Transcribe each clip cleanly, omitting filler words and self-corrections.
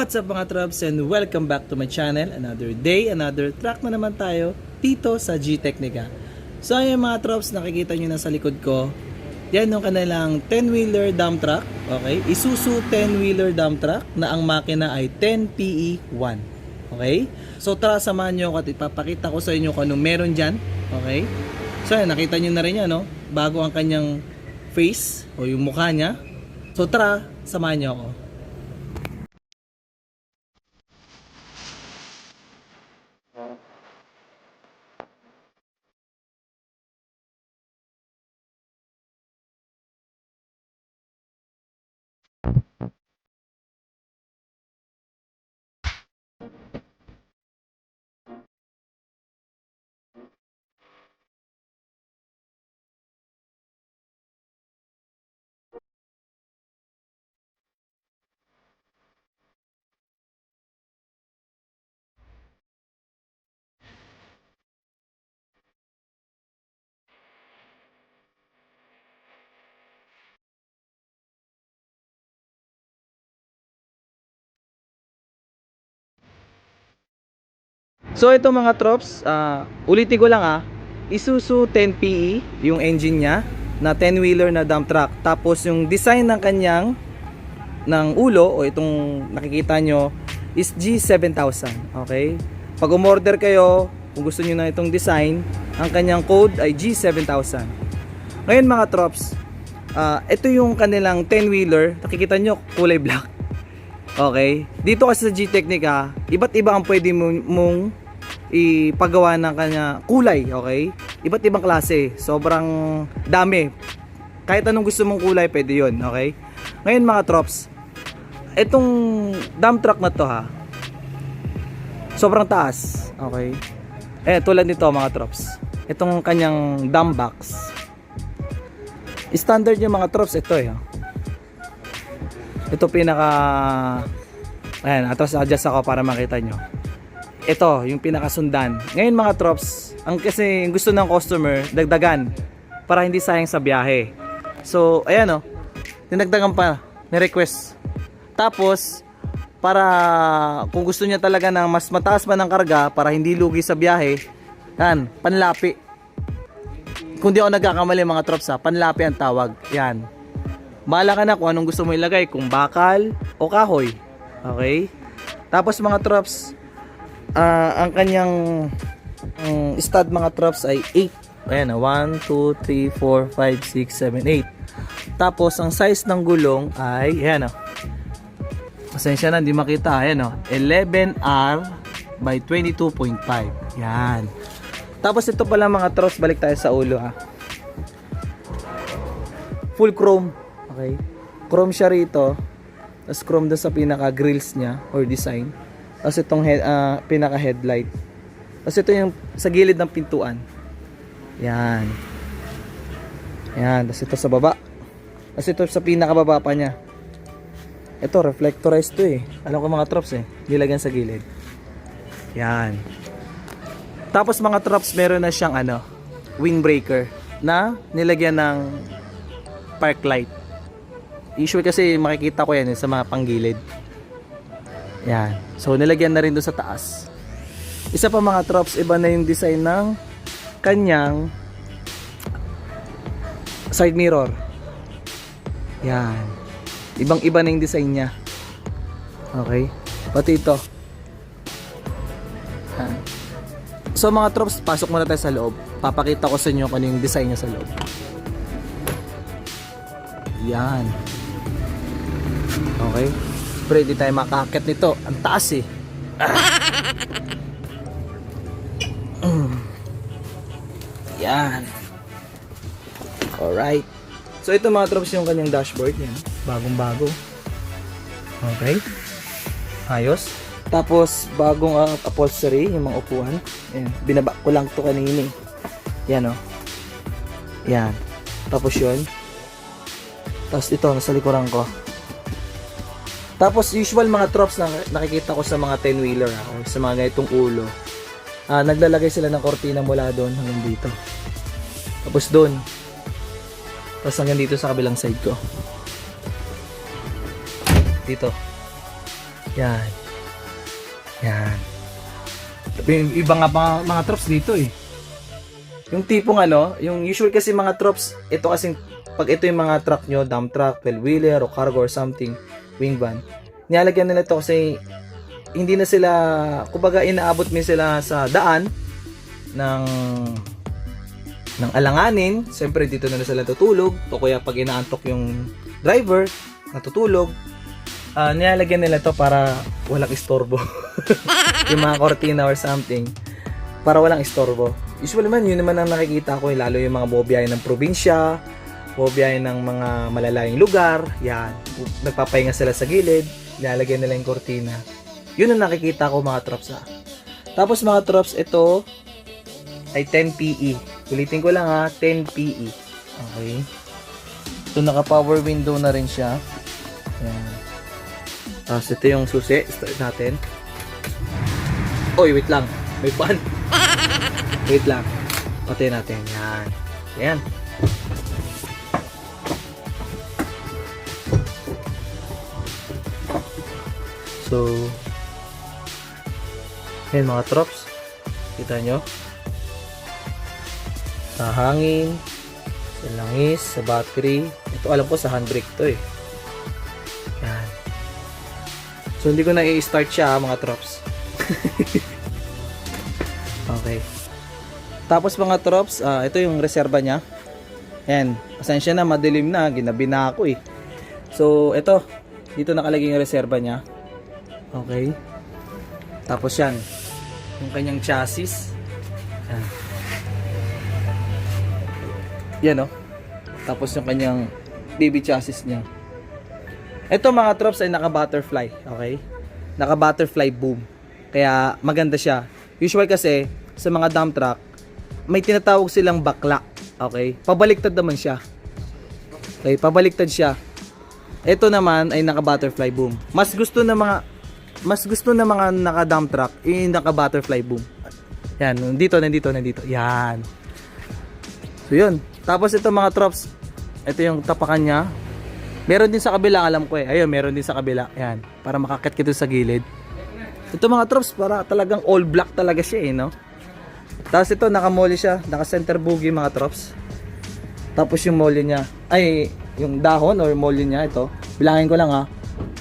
What's up mga Trubs and welcome back to my channel. Another day, another track na naman tayo dito sa G-Technica. So ayun mga Trubs, nakikita nyo na sa likod ko. Yan yung kanilang 10-wheeler dump truck. Okay? Isuzu 10-wheeler dump truck na ang makina ay 10PE1. Okay? So tara samahan nyo ako at ipapakita ko sa inyo kung anong meron dyan. Okay? So ayun, nakita nyo na rin yan, no? Bago ang kanyang face o yung mukha niya. So tara, samahan nyo ako. So ito mga Trops, ulitin ko lang Isuzu 10PE yung engine niya na 10-wheeler na dump truck. Tapos yung design ng kanyang ulo o itong nakikita nyo is G7000. Okay? Pag umorder kayo, kung gusto nyo na itong design, ang kanyang code ay G7000. Ngayon mga Trops, ito yung kanilang 10-wheeler. Nakikita nyo kulay black. Okay? Dito kasi sa G-Technica, iba't iba ang pwede mong ipagawa ng kanya kulay, okay? Iba't ibang klase, sobrang dami. Kahit anong gusto mong kulay, pwede yun, okay? Ngayon mga Trops, itong dump truck na to sobrang taas, okay? Tulad nito mga Trops, itong kanyang dump box. Standard yung mga Trops, ito ito pinaka, ayan, atras adjust ako para makita nyo. Ito, yung pinakasundan. Ngayon mga Trops, ang kasi gusto ng customer, dagdagan para hindi sayang sa biyahe. So, ayan dinagdagan pa, ni-request. Tapos, para kung gusto niya talaga ng mas mataas man ang karga para hindi lugi sa biyahe, yan, panlapi. Kung di ako nagkakamali mga Trops panlapi ang tawag. Yan. Bahala ka na kung anong gusto mo ilagay, kung bakal o kahoy. Okay? Tapos mga Trops, ang kanyang stud mga Trops ay 8. Ayan 1, 2, 3, 4, 5, 6, 7, 8. Tapos ang size ng gulong ay ayan pasensya na hindi makita. Ayan 11R by 22.5. Yan. Tapos ito pala mga Trops, balik tayo sa ulo full chrome. Okay? Chrome siya rito. Tapos chrome doon sa pinaka grills niya or design. Tapos itong pinaka headlight. Tapos ito yung sa gilid ng pintuan. Yan. Yan. Tapos ito sa baba. Tapos ito sa pinakababa pa niya. Ito reflectorized to Alam ko mga Trops nilagyan sa gilid. Yan. Tapos mga Trops meron na siyang windbreaker na nilagyan ng park light. Usually kasi makikita ko yan sa mga panggilid. Yan. So nilagyan na rin doon sa taas. Isa pa mga Trops, iba na yung design ng kanyang side mirror. Yan. Ibang iba na yung design niya. Okay. Pati ito. Yan. So mga Trops, pasok muna tayo sa loob. Papakita ko sa inyo kung ano yung design niya sa loob. Yan. Okay. Pero hindi tayo makakakit nito. Ang taas Yan. Alright. So ito mga Trops yung kanyang dashboard. Yan. Bagong bago. Okay. Ayos. Tapos bagong upholstery. Yung mga upuan. Yan. Binaba ko lang to kanina Yan Yan. Tapos yun. Tapos ito nasa likuran ko. Tapos usual mga Trops na nakikita ko sa mga 10-wheeler o sa mga ganitong ulo, naglalagay sila ng kortina mula doon hanggang dito. Tapos doon. Tapos hanggang dito sa kabilang side ko. Dito. Yan. Yan. Yung iba nga pa mga trops dito eh. Yung tipong ano, yung usual kasi mga trops, ito kasing pag ito yung mga truck nyo, dump truck, wheeler o cargo or something, wing van, nilalagyan nila ito kasi hindi na sila, kumbaga inaabot mo sila sa daan ng alanganin. Siyempre dito na sila tutulog o kaya pag inaantok yung driver, natutulog. Nilalagyan nila to para walang istorbo. Yung mga cortina or something, para walang istorbo. Usually man, yun naman ang nakikita ko, lalo yung mga bumabiyahe ng probinsya, bumabiyahe ng mga malalayong lugar. Yan, nagpapahinga sila sa gilid, nilalagyan nila yung cortina. Yun ang nakikita ko mga trops ha. Tapos mga trops, ito ay 10 PE. Ulitin ko lang ha, 10 PE. Okay. So naka power window na rin siya. Yan. Tapos ito yung susi, start natin. Oy, wait lang. May pan. Wait lang. Patayin natin. Yan. Yan. So, yan mga trops. Kita nyo? Sa hangin, sa langis, sa battery. Ito alam ko sa handbrake to eh. Yan. So, hindi ko na i-start siya mga trops. Okay. Tapos mga trops, ito yung reserva niya. Yan. Pasensya na, madilim na. Ginabi na ako eh. So, ito. Dito nakalagay yung reserva niya. Okay. Tapos yan. Yung kanyang chassis. Yan. Yan oh. Tapos yung kanyang baby chassis niya. Ito mga trops ay naka-butterfly. Okay. Naka-butterfly boom. Kaya maganda siya. Usual kasi sa mga dump truck, may tinatawag silang bakla. Okay? Pabaliktad naman siya. Okay, pabaliktad siya. Ito naman ay naka-butterfly boom. Mas gusto ng mga naka-dump truck naka-butterfly boom. Yan, nandito. Yan. So yun. Tapos ito mga trops, ito yung tapakan niya. Meron din sa kabila, alam ko eh. Ayun, meron din sa kabila. Yan, para makakit kita sa gilid. Ito mga trops, para talagang all black talaga siya eh, no? Tapos ito, naka-molly siya. Naka-center boogie mga trops. Tapos yung molly niya, ay, yung dahon or molly niya, ito. Bilangin ko lang ha.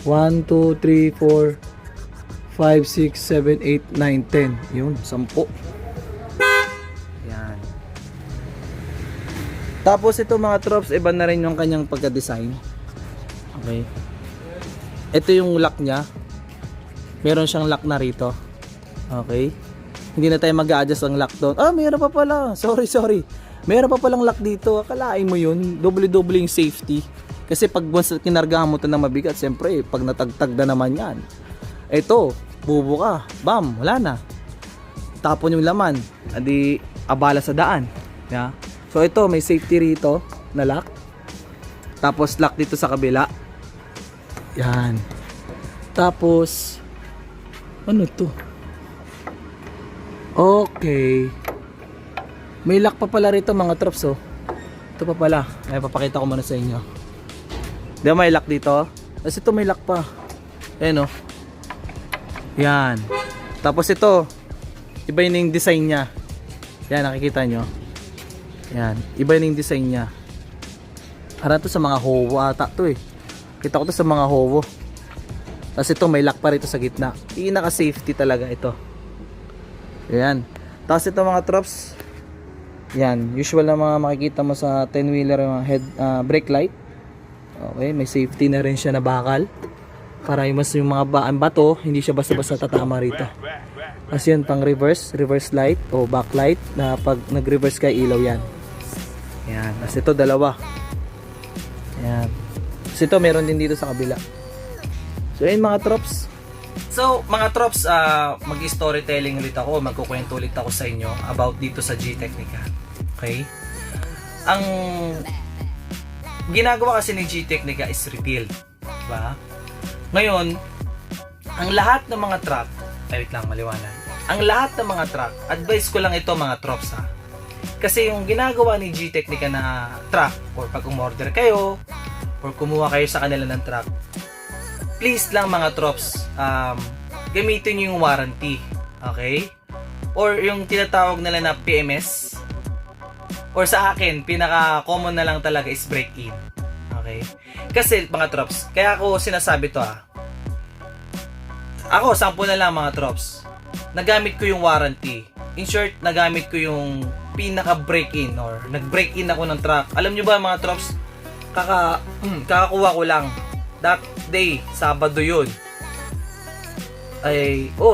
1, 2, 3, 4, 5, 6, 7, 8, 9, 10. Yun, 10. Yan. Tapos ito mga trops, iba na rin yung kanyang pagka-design. Okay. Ito yung lock niya. Meron siyang lock na rito. Okay. Hindi na tayo mag-a-adjust ang lock doon. Meron pa pala. Sorry. Meron pa palang lock dito. Akalain mo yun. Doble-doble yung safety. Kasi pag once kinargahan mo ito na mabigat, siyempre, pag natagtag na naman yan. Ito, bubo ka. Bam, wala na. Tapon yung laman. Adi, abala sa daan. Yeah. So ito, may safety rito na lock. Tapos lock dito sa kabila. Yan. Tapos ano to? Okay. May lock pa pala rito mga trops oh. Ito pa pala. Ay papakita ko muna sa inyo. Di ba may lock dito? Tapos ito may lock pa. Ayan oh. Yan. Tapos ito, iba yun yung design niya. Yan, nakikita nyo. Yan, iba yun yung design niya. Para to sa mga howo ata to eh. Kita ko to sa mga howo. Tapos ito may lock pa rito sa gitna. Pinaka-safety talaga ito. Yan. Tapos ito mga trops. Yan, usual na mga makikita mo sa 10-wheeler mga head brake light. Okay, may safety na rin siya na bakal. Para yung mga bato, hindi siya basta-basta tatama rito. Kasi yun, pang reverse light o backlight na pag nag-reverse ka ilaw yan. Yan, kasi ito dalawa. Yan. Kasi ito meron din dito sa kabila. So yun mga trops. So mga trops, mag-storytelling ulit ako, magkukwento ulit ako sa inyo about dito sa G-Technica. Okay? Ang ginagawa kasi ni G-Technica is rebuild. Diba? Ngayon, ang lahat ng mga truck, wait lang, maliwanag. Ang lahat ng mga truck, advice ko lang ito mga trops ha. Kasi yung ginagawa ni G-Technica na truck, or pag umorder kayo, or kumuha kayo sa kanila ng truck, please lang mga trops, gamitin nyo yung warranty. Okay? Or yung tinatawag nila na PMS. Or sa akin, pinaka-common na lang talaga is break-in. Okay? Kasi mga trops, kaya ako sinasabi to Ako, sample na lang mga trops. Nagamit ko yung warranty. In short, nagamit ko yung pinaka-break-in or nag-break-in ako ng truck. Alam nyo ba mga trops, kakakuha ko lang. That day, Sabado yun.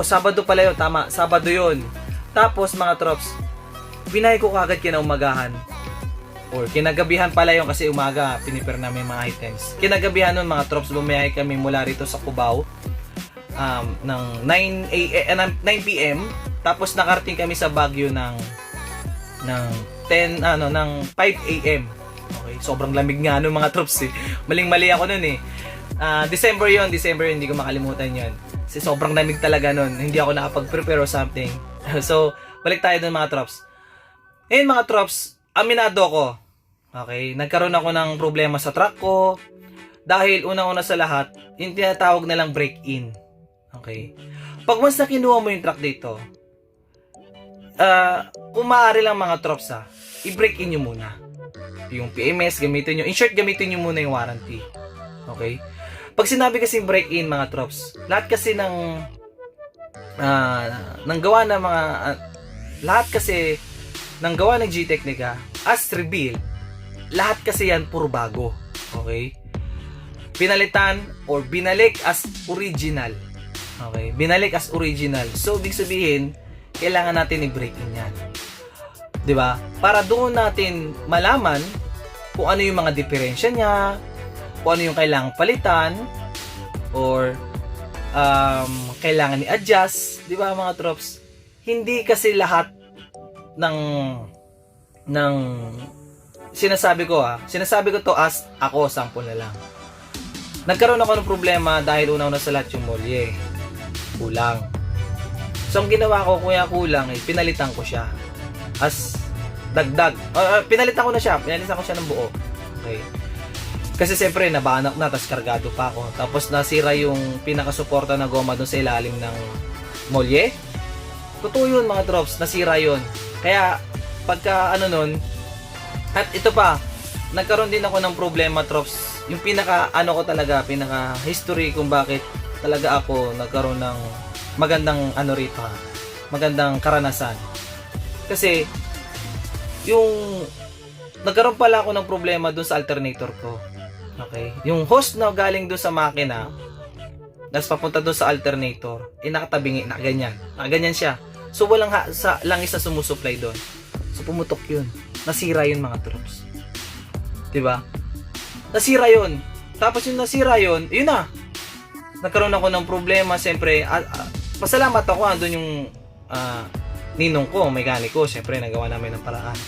Sabado pala yun, tama. Sabado yun. Tapos mga trops, binay ko kagad kinaumagahan. Or kinagabihan pala yun kasi umaga, pinipare namin mga items. Kinagabihan nun mga trops, bumiyahe kami mula rito sa Cubao. Ng 9 PM, tapos nakarating kami sa Baguio ng 5 AM. Okay, sobrang lamig nga ano mga troops Maling-mali ako noon December yun, hindi ko makalimutan yun. Kasi sobrang lamig talaga noon. Hindi ako nakapag-prepare or something. So, balik tayo dun mga troops. Ngayon mga troops, aminado ko. Okay, nagkaroon ako ng problema sa truck ko dahil unang-una sa lahat, yung tinatawag na lang break-in. Okay. Pag once na kinuha mo yung truck dito, kung maaari lang mga trops i-break in nyo muna. Yung PMS, gamitin nyo. In short, gamitin nyo muna yung warranty. Okay? Pag sinabi kasi break in mga trops, lahat kasi ng gawa ng mga lahat kasi ng gawa ng G-Technica as reveal, lahat kasi yan puro bago. Okay? Pinalitan or binalik as original. Okay, binalik as original. So, ibig sabihin, kailangan natin i-break in yan. 'Di ba? Para doon natin malaman kung ano yung mga diferensya niya, kung ano yung kailangang palitan, or kailangan i-adjust, 'di ba mga trops? Hindi kasi lahat ng sinasabi ko to as ako, sample na lang. Nagkaroon ako ng problema dahil una-una sa lahat yung molye. Kulang. So, ang ginawa ko, kuya kulang, pinalitan ko siya. As dagdag. Pinalitan ko siya ng buo. Okay. Kasi siyempre, nabanak na, tapos kargado pa ako. Tapos nasira yung pinakasuporta na goma doon sa ilalim ng molye. Totoo yun mga drops, nasira yun. Kaya, pagka at ito pa, nagkaroon din ako ng problema drops. Yung pinaka history kung bakit talaga ako nagkaroon ng magandang magandang karanasan. Kasi yung nagkaroon pala ako ng problema dun sa alternator ko. Okay? Yung hose na galing dun sa makina, tapos papunta dun sa alternator, nakatabingi, nakaganyan siya. So walang langis na sumusupply dun. So pumutok yun. Nasira yun mga troops. 'Di ba? Nasira yun. Tapos yung nasira yun, yun na. Nagkaroon ako ng problema, siyempre, pasalamat ako, andun yung ninong ko, mekaniko, siyempre, nagawa namin ng paraan.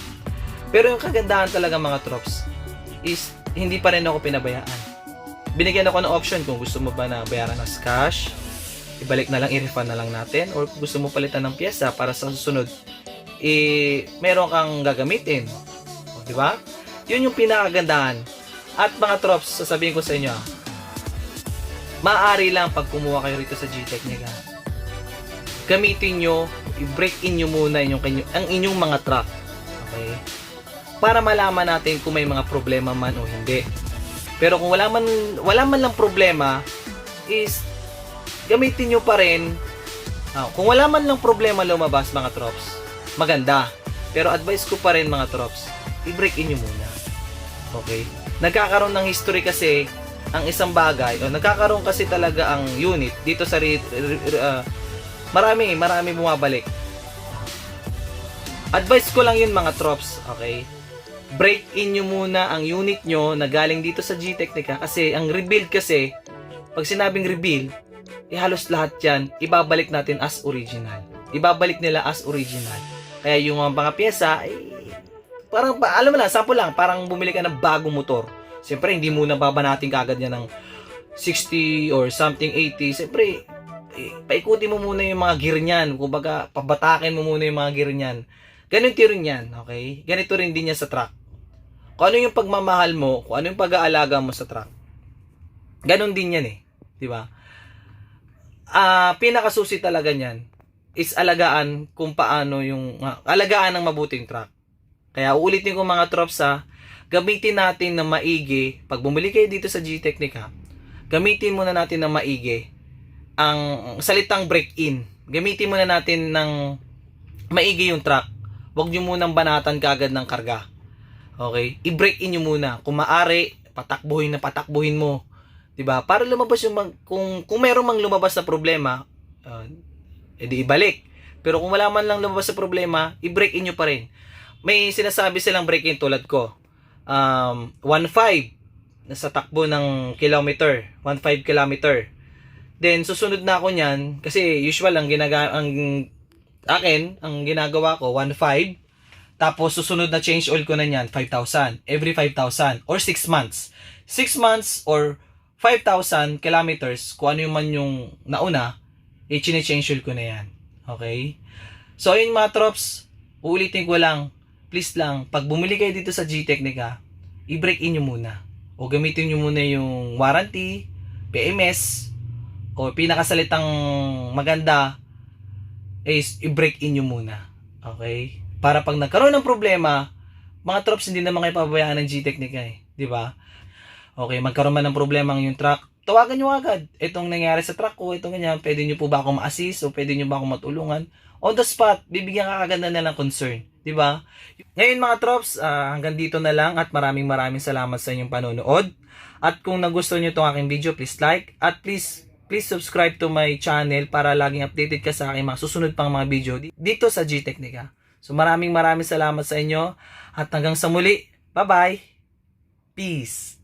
Pero yung kagandahan talaga mga trops, is, hindi pa rin ako pinabayaan. Binigyan ako ng option kung gusto mo ba na bayaran as cash, ibalik na lang, i-refund na lang natin, or gusto mo palitan ng pyesa para sa susunod, meron kang gagamitin. O, diba? Yun yung pinakagandahan. At mga trops, sasabihin ko sa inyo, maaari lang pag kumuha kayo rito sa G-Technica, gamitin nyo, i-break in nyo muna ang inyong mga truck. Okay? Para malaman natin kung may mga problema man o hindi. Pero kung wala man lang problema, is gamitin nyo pa rin. Kung wala man lang problema lumabas mga trops, maganda. Pero advice ko pa rin mga trops, i-break in nyo muna. Okay? Nagkakaroon ng history kasi ang isang bagay, o nagkakaroon kasi talaga ang unit dito sa marami bumabalik. Advice ko lang yun mga trops, okay? Break in nyo muna ang unit nyo na galing dito sa G-Technica kasi ang rebuild kasi, pag sinabing rebuild, halos lahat yan, ibabalik natin as original. Ibabalik nila as original. Kaya yung mga pyesa, parang, alam mo lang, sample lang, parang bumili ka ng bagong motor. Siyempre, hindi muna babanatin kagad yan ng 60 or something 80. Siyempre, paikutin mo muna yung mga gear niyan. Kumbaga, pabatakin mo muna yung mga gear niyan. Ganito rin yan, okay? Ganito rin din yan sa truck. Kung ano yung pagmamahal mo, kung ano yung pag-aalaga mo sa truck, ganun din yan di ba? Pinakasusi talaga niyan is alagaan kung paano yung alagaan ng mabuting truck. Kaya uulitin ko mga trops gamitin natin ng maigi. Pag bumili kayo dito sa G-Technica, gamitin muna natin ng maigi ang salitang break-in. Gamitin muna natin ng maigi yung truck. Huwag nyo munang banatan kagad ng karga. Okay? I-break in nyo muna. Kung maaari, patakbuhin mo. 'Di ba? Para lumabas yung kung meron mang lumabas na problema, edi ibalik. Pero kung wala man lang lumabas na problema, i-break in nyo pa rin. May sinasabi silang break in tulad ko. 1.5 nasa takbo ng kilometer, 1.5 kilometer. Then susunod na ako niyan kasi usual ang ginagawa ko 1.5, tapos susunod na change oil ko na niyan 5,000 every 5,000 or 6 months. 6 months or 5,000 kilometers, kung ano yung man yung nauna, i-change oil ko na yan. Okay? So ayun mga trops, uulitin ko lang, please lang, pag bumili kayo dito sa G-Technica, i-break in nyo muna. O gamitin nyo muna yung warranty, PMS, o pinakasalitang maganda is i-break in nyo muna. Okay? Para pag nagkaroon ng problema, mga trops, hindi naman kayo pabayaan ng G-Technica di ba? Okay, magkaroon man ng problema ng yung truck, tawagan nyo agad. Itong nangyari sa truck ko, itong ganyan, pwede nyo po ba ako ma-assist o pwede nyo ba ako matulungan? On the spot, bibigyan ka kaganda na ng concern. Diba? Ngayon mga trops, hanggang dito na lang at maraming salamat sa inyong panonood. At kung nagustuhan nyo itong aking video, please like at please subscribe to my channel para laging updated ka sa aking mga susunod pang mga video dito sa G-Technica. So maraming salamat sa inyo at hanggang sa muli. Bye-bye! Peace!